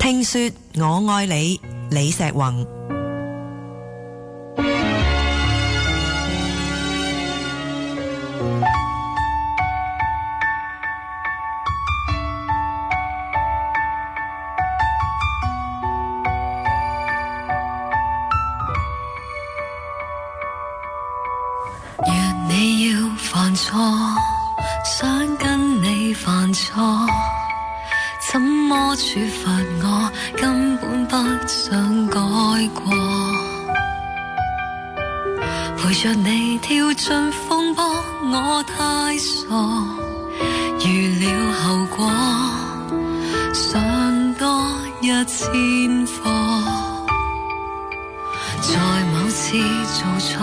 聽說我愛你，李石宏。若你要犯錯，想跟你犯錯，怎麼處罰我，根本不想改過。陪着你跳進風波，我太傻，預料後果，想多1000課。在某次做錯，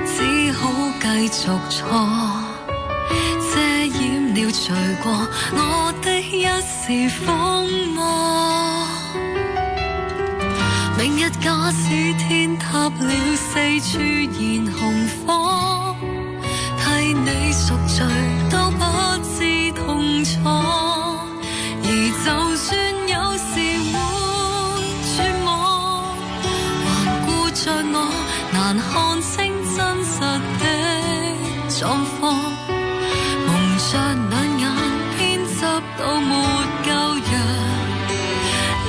只好繼續錯，遮掩了罪過我的一時瘋魔。明日假使天塌了，四處燃紅火，替你贖罪都不知痛楚。而就算有時會絕望，還顧着我難看清真實的狀況，蒙着兩眼偏執到沒夠陽。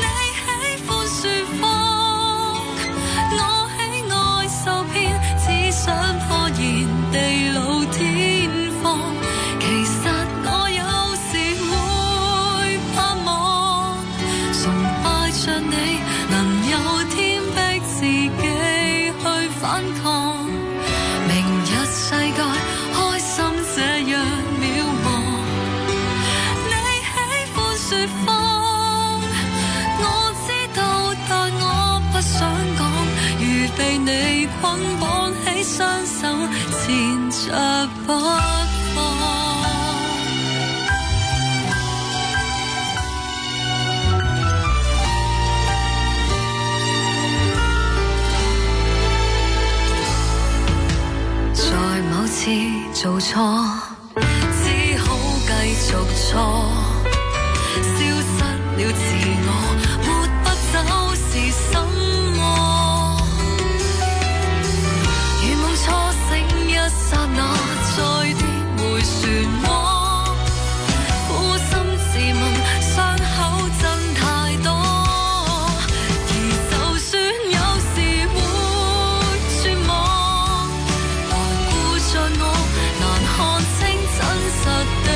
你喜歡說謊，我喜愛受騙，只想拖延地老天荒。其實我有時會盼望，崇拜着你能有天逼自己去反抗。明日世界開心這樣渺茫，你喜歡說謊，我知道但我不想講。如被你捆綁起雙手，纏着不放。在某次做錯，只好繼續錯，消失了自我，沒不走是什麼？如夢初醒一剎那，再跌回漩渦，苦心自問傷口真太多。而就算有時會絕望，還顧着我難看清真實的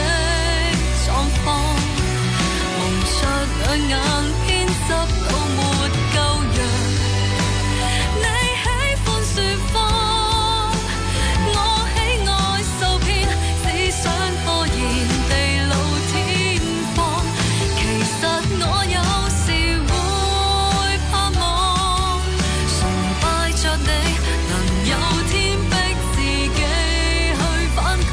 狀況，蒙着兩眼偏執到沒夠陽。你喜歡說謊，我喜愛受騙，只想拖延地老天荒。其實我有時會盼望，崇拜着你能有天逼自己去反抗。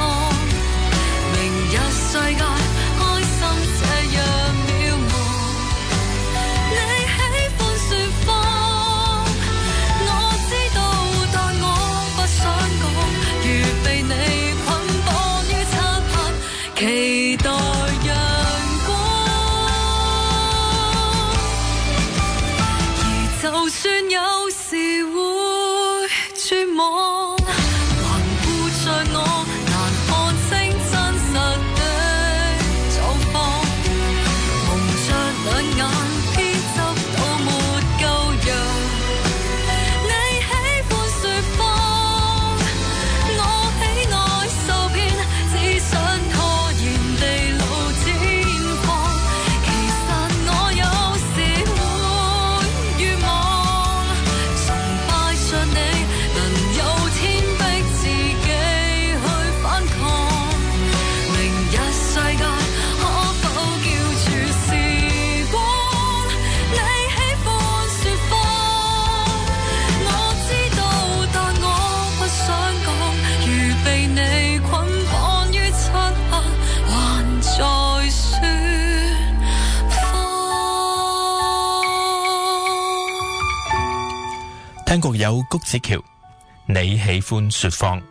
明日世界開心這樣渺茫，你喜歡說謊，我知道但我不想講。如被你捆綁於漆黑，期待陽光。而就算有時會絕望，還顧着我難看清真實的狀況，蒙着兩眼偏執到沒夠陽。你喜歡說謊，我喜愛受騙，只想拖延地老天荒。其實我有時會願望，崇拜着你能有天逼自己去反抗。明日世界可否叫住時光？你喜歡說謊，我知道但我不想講。如被你捆綁於漆黑，還在說謊。聽過有谷子喬，你喜歡說謊。